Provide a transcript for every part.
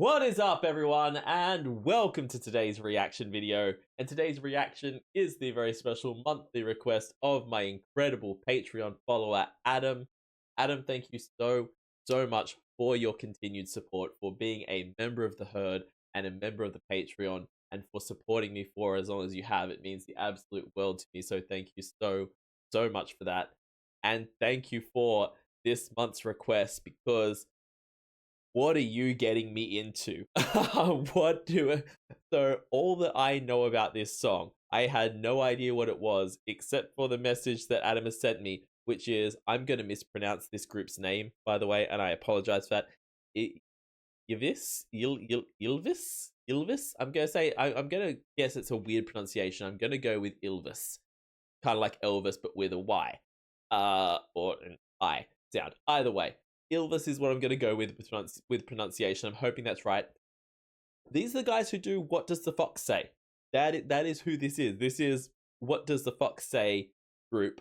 What is up, everyone, and welcome to today's reaction video. And today's reaction is the very special monthly request of my incredible Patreon follower, Adam. Adam, thank you so much for your continued support, for being a member of the herd and a member of the Patreon, and for supporting me for as long as you have. It means the absolute world to me, so thank you so much for that. And thank you for this month's request, because what are you getting me into? So all that I know about this song, I had no idea what it was, except for the message that Adam has sent me, which is, I'm going to mispronounce this group's name, by the way, and I apologize for that. Ylvis? Ylvis? I'm going to guess it's a weird pronunciation. I'm going to go with Ylvis. Kind of like Elvis, but with a Y. Or an I sound. Either way. Ylvis is what I'm going to go with pronunciation. I'm hoping that's right. These are the guys who do What Does the Fox Say? That is who this is. This is What Does the Fox Say group.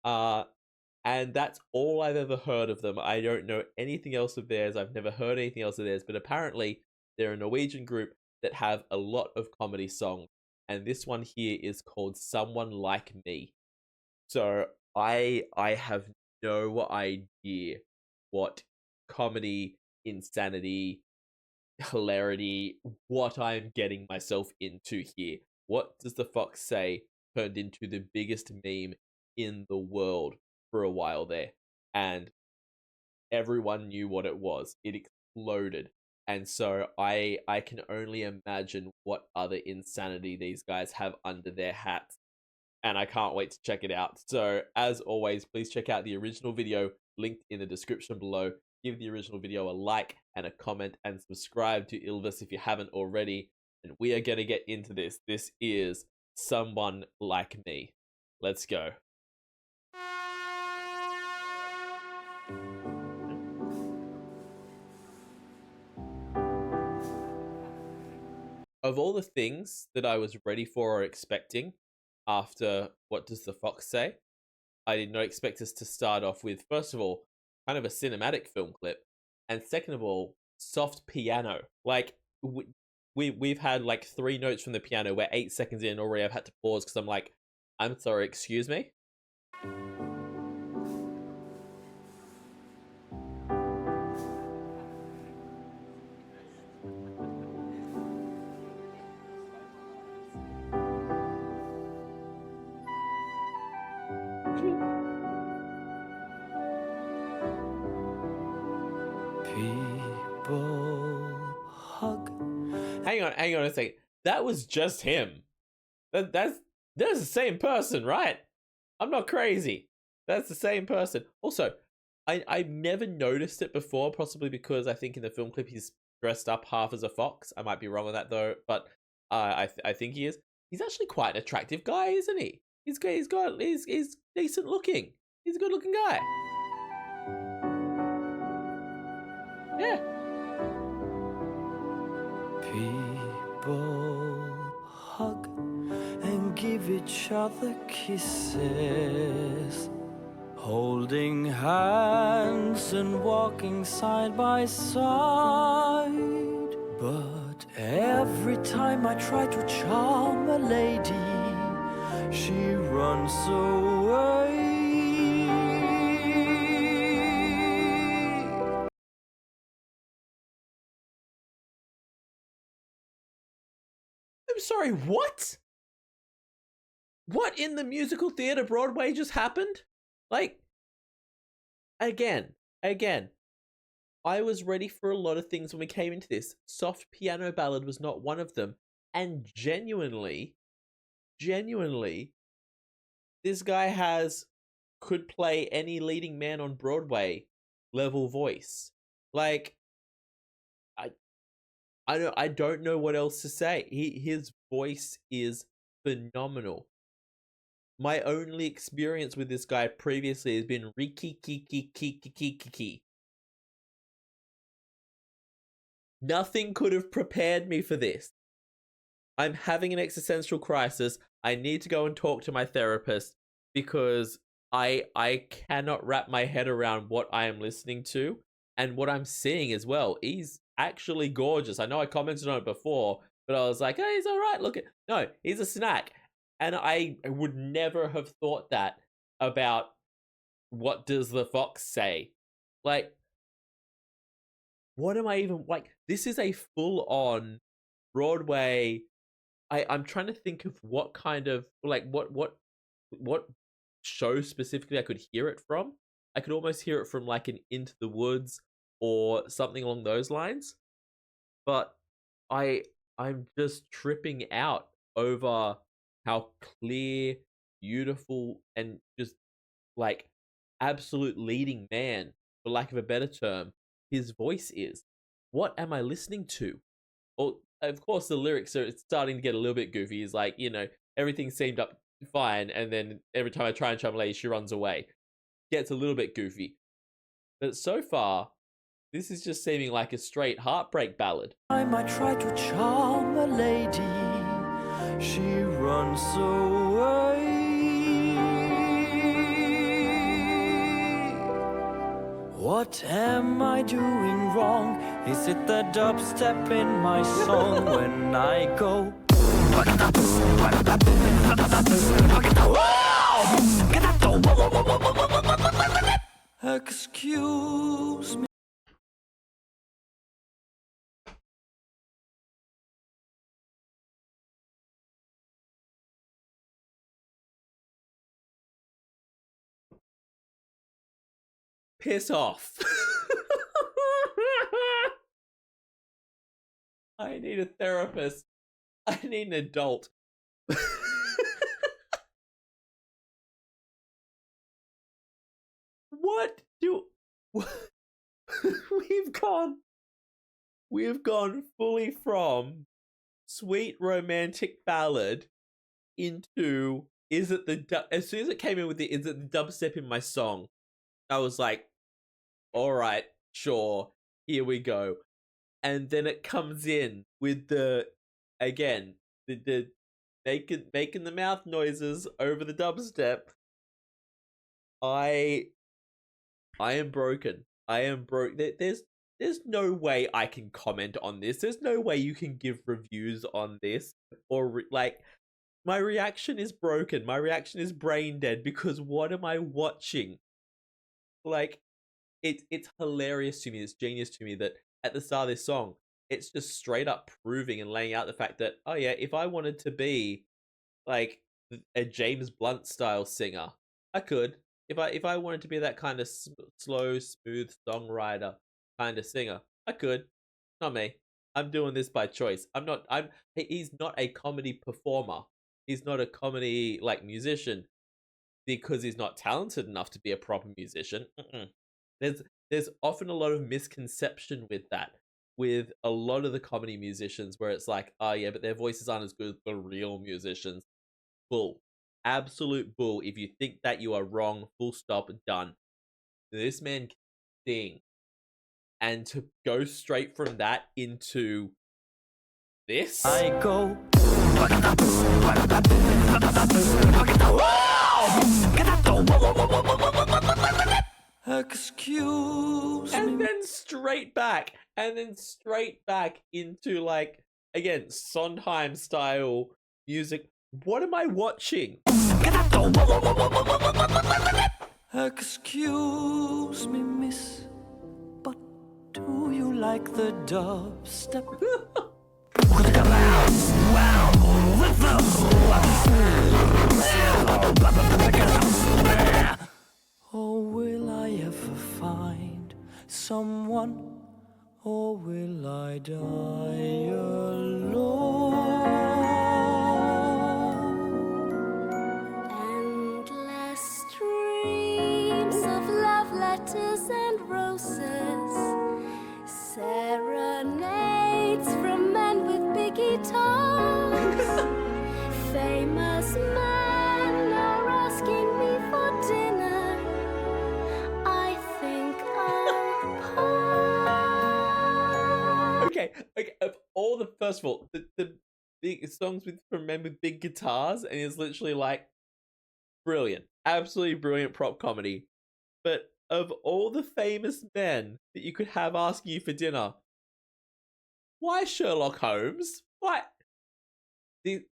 And that's all I've ever heard of them. I don't know anything else of theirs. I've never heard anything else of theirs. But apparently, they're a Norwegian group that have a lot of comedy songs. And this one here is called Someone Like Me. So I have no idea what comedy, insanity, hilarity, what I'm getting myself into here. What Does the Fox Say turned into the biggest meme in the world for a while there, and everyone knew what it was. It exploded. And so I can only imagine what other insanity these guys have under their hats, and I can't wait to check it out. So as always, please check out the original video linked in the description below. Give the original video a like and a comment, and subscribe to Ylvis if you haven't already. And we are going to get into this. This is Someone Like Me. Let's go. Of all the things that I was ready for or expecting after What Does the Fox Say, I did not expect us to start off with, first of all, kind of a cinematic film clip, and second of all, soft piano. Like, we've had like 3 notes from the piano. We're 8 seconds in already. I've had to pause because I'm like, I'm sorry, excuse me? People hug. Hang on a second. That was just him. That's the same person, right? I'm not crazy. That's the same person. Also, I've never noticed it before, possibly because I think in the film clip he's dressed up half as a fox. I might be wrong on that though, but I think he is. He's actually quite an attractive guy, isn't he? He's decent looking. He's a good looking guy. Yeah. People hug and give each other kisses, holding hands and walking side by side. But every time I try to charm a lady, she runs away. I'm sorry, what? What in the musical theater Broadway just happened? Like, again, I was ready for a lot of things when we came into this. Soft piano ballad was not one of them. And genuinely, this guy could play any leading man on Broadway level voice. Like, I don't know what else to say. His voice is phenomenal. My only experience with this guy previously has been Riki. Nothing could have prepared me for this. I'm having an existential crisis. I need to go and talk to my therapist, because I cannot wrap my head around what I am listening to and what I'm seeing as well. He's actually gorgeous. I know I commented on it before, but I was like, hey, he's all right. Look at no, he's a snack. And I would never have thought that about what does the fox say? Like, what am I even like? This is a full on Broadway. I'm trying to think of what kind of like what show specifically I could hear it from. I could almost hear it from like an Into the Woods or something along those lines. But I I'm just tripping out over how clear, beautiful, and just like absolute leading man, for lack of a better term, his voice is. What am I listening to? Well, of course, the lyrics are starting to get a little bit goofy. He's like, everything seemed up fine, and then every time I try and charm a lady, she runs away. Gets a little bit goofy. But so far, this is just seeming like a straight heartbreak ballad. I might try to charm a lady, she runs away. What am I doing wrong? Is it the dubstep in my song when I go? Excuse me. Piss off. I need a therapist. I need an adult. What do we've gone fully from sweet romantic ballad into as soon as it came in with is it the dubstep in my song, I was like, all right, sure, here we go. And then it comes in with the making the mouth noises over the dubstep. I am broken. I am broke. There's no way I can comment on this. There's no way you can give reviews on this or like my reaction is broken. My reaction is brain dead because what am I watching? Like it's hilarious to me. It's genius to me that at the start of this song, it's just straight up proving and laying out the fact that, oh yeah, if I wanted to be like a James Blunt style singer, I could. If I wanted to be that kind of slow, smooth songwriter kind of singer, I could. Not me. I'm doing this by choice. I'm not. I'm. He's not a comedy performer. He's not a comedy like musician because he's not talented enough to be a proper musician. There's there's often a lot of misconception with that. With a lot of the comedy musicians, where it's like, oh yeah, but their voices aren't as good as the real musicians. Bull. Absolute bull. If you think that, you are wrong. Full stop. Done. This man can sing. And to go straight from that into this? I go. Excuse me. And then straight back. And then straight back into, like, again, Sondheim style music. What am I watching? Excuse me, miss, but do you like the dubstep? Or will I ever find someone, or will I die alone? Endless streams of love letters and roses, serenades from men with big guitars. Famous men are asking me for dinner. I think I'll pause. Okay. Of all the, first of all, the big songs from men with big guitars, and it's literally like brilliant, absolutely brilliant prop comedy. But of all the famous men that you could have asking you for dinner, why Sherlock Holmes? Why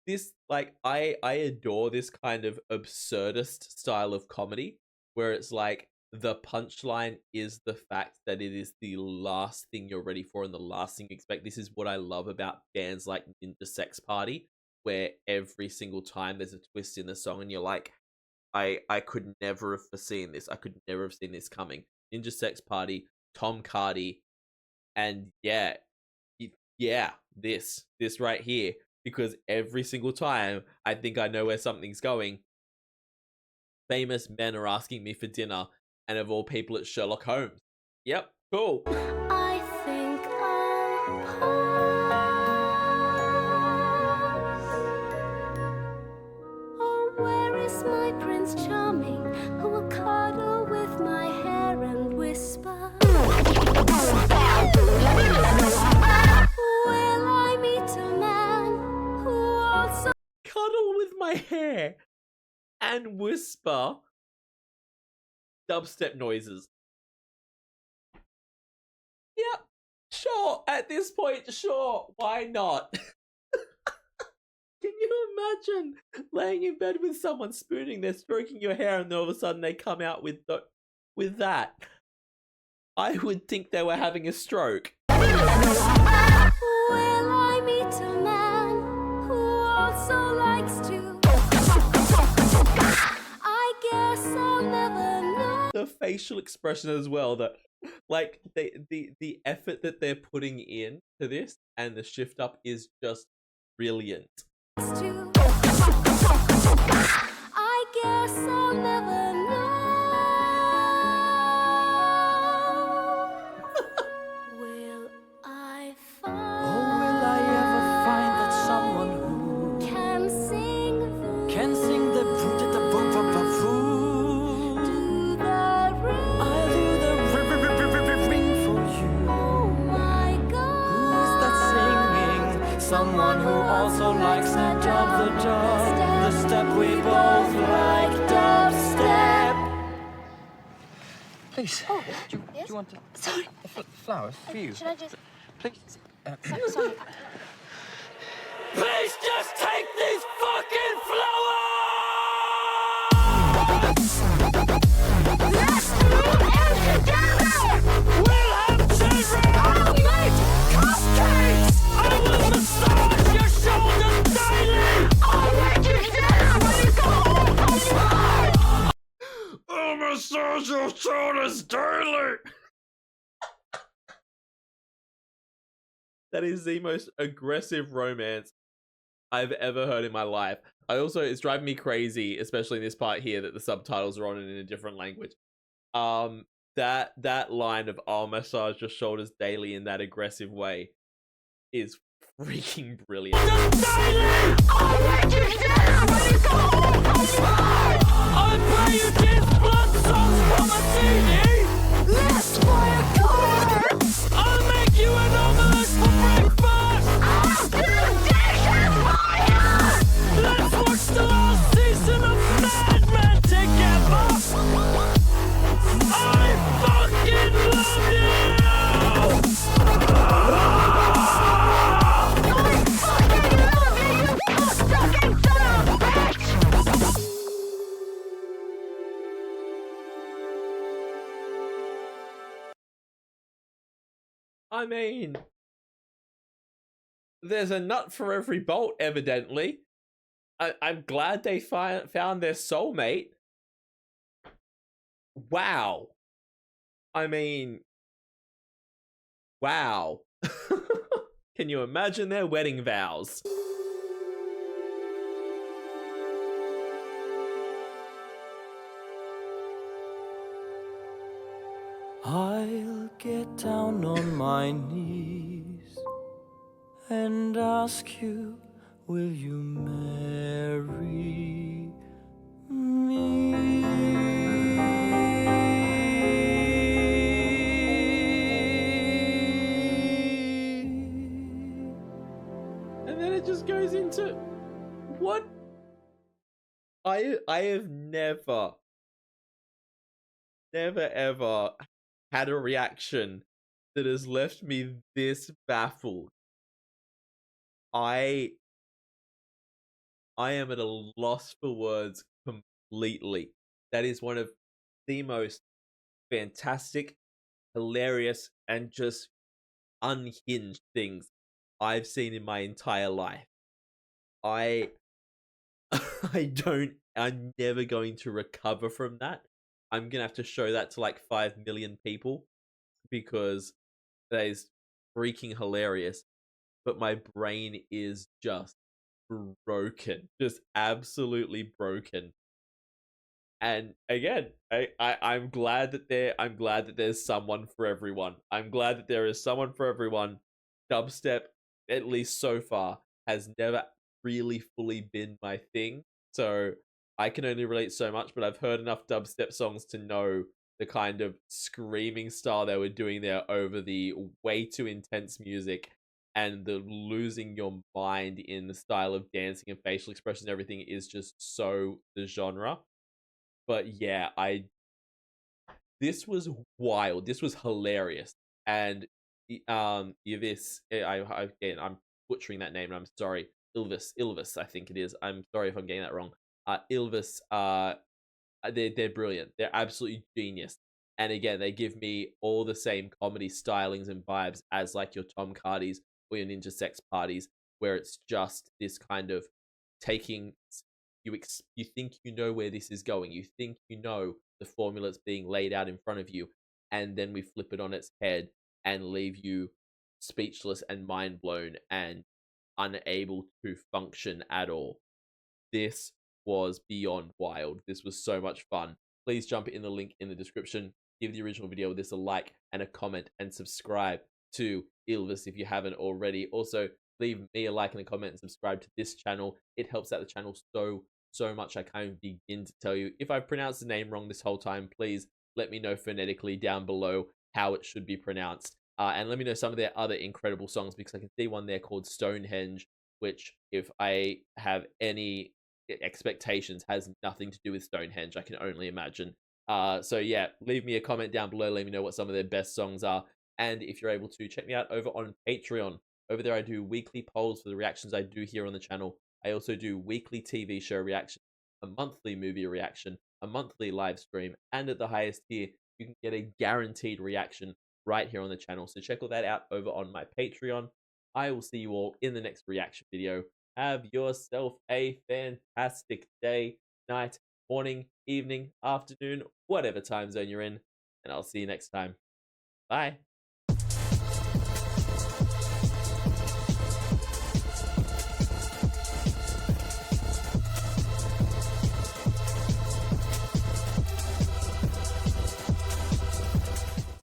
this like I adore this kind of absurdist style of comedy where it's like the punchline is the fact that it is the last thing you're ready for and the last thing you expect. This is what I love about bands like Ninja Sex Party, where every single time there's a twist in the song and you're like, I could never have foreseen this. I could never have seen this coming. Ninja Sex Party, Tom Cardy, and this right here, because every single time I think I know where something's going, famous men are asking me for dinner, and of all people, it's Sherlock Holmes. Yep, cool. I think I'll pause. Oh, where is my Prince Charming, who will cuddle with my hair and whisper? Will I meet a man who also Cuddle with my hair and whisper dubstep noises. Yep, sure. At this point, sure. Why not? Can you imagine laying in bed with someone spooning, they're stroking your hair, and then all of a sudden they come out with that? I would think they were having a stroke. will I meet a man who also likes to? I guess I'll never know. The facial expression as well, that like the effort that they're putting in to this and the shift up is just brilliant. I guess I'll never know. Will I find? Oh, will I ever find that someone who Can sing can sing the fruit at the boom from the fruit? do the ring. I'll do the ring for you. Oh my Who's God. that singing? Someone who also likes the step we both like, dubstep. Please, Oh, do you want sorry. a flower for you? Should I just? Please. Sorry. Please just take these fucking flowers! Let's move in together. We'll have children! I'll make cupcakes. I will massage your shoulders daily! I'll make you dinner when you go home from work. I'll massage your shoulders daily. That is the most aggressive romance I've ever heard in my life. It's driving me crazy, especially in this part here, that the subtitles are on in a different language. That line of "I'll massage your shoulders daily" in that aggressive way is freaking brilliant. Daily! I'll make you dinner when you go home from work. I'll play you kids blood songs from a CD! Let's play a card. I'll make you an omelette for breakfast! I'll do dishes for you. Let's watch the last season of Mad Men together! I fucking love you! I fucking love you, you cock-sucking son of a bitch. I mean, there's a nut for every bolt, evidently. I'm glad they found their soulmate. Wow. I mean, wow. Can you imagine their wedding vows? I'll get down on my knees and ask you, will you marry me? And then it just goes into what? I have never ever had a reaction that has left me this baffled I I am at a loss for words completely. That is one of the most fantastic, hilarious, and just unhinged things I've seen in my entire life. I I'm never going to recover from that. I'm gonna have to show that to like 5 million people because that is freaking hilarious. But my brain is just broken, just absolutely broken. And again, I'm glad that there's someone for everyone. I'm glad that there is someone for everyone. Dubstep, at least so far, has never really fully been my thing. So I can only relate so much, but I've heard enough dubstep songs to know the kind of screaming style they were doing there over the way too intense music and the losing your mind in the style of dancing and facial expressions and everything is just so the genre. But yeah, I this was wild. This was hilarious. And Ylvis, again, I'm butchering that name, and I'm sorry. Ylvis, I think it is. I'm sorry if I'm getting that wrong. Ylvis, they're brilliant. They're absolutely genius. And again, they give me all the same comedy stylings and vibes as like your Tom Cardis or your Ninja Sex Parties, where it's just this kind of taking you think you know where this is going. You think you know the formula that's being laid out in front of you, and then we flip it on its head and leave you speechless and mind blown and unable to function at all. This was beyond wild. This was so much fun. Please jump in the link in the description. Give the original video this a like and a comment, and subscribe to Ylvis if you haven't already. Also, leave me a like and a comment and subscribe to this channel. It helps out the channel so much. I can't even begin to tell you. If I've pronounced the name wrong this whole time, please let me know phonetically down below how it should be pronounced. And let me know some of their other incredible songs, because I can see one there called Stonehenge, which, if I have any expectations, has nothing to do with Stonehenge. I can only imagine. So yeah, leave me a comment down below. Let me know what some of their best songs are. And if you're able to, check me out over on Patreon. Over there, I do weekly polls for the reactions I do here on the channel. I also do weekly TV show reaction, a monthly movie reaction, a monthly live stream, and at the highest tier, you can get a guaranteed reaction right here on the channel. So check all that out over on my Patreon. I will see you all in the next reaction video. Have yourself a fantastic day, night, morning, evening, afternoon, whatever time zone you're in, and I'll see you next time. Bye.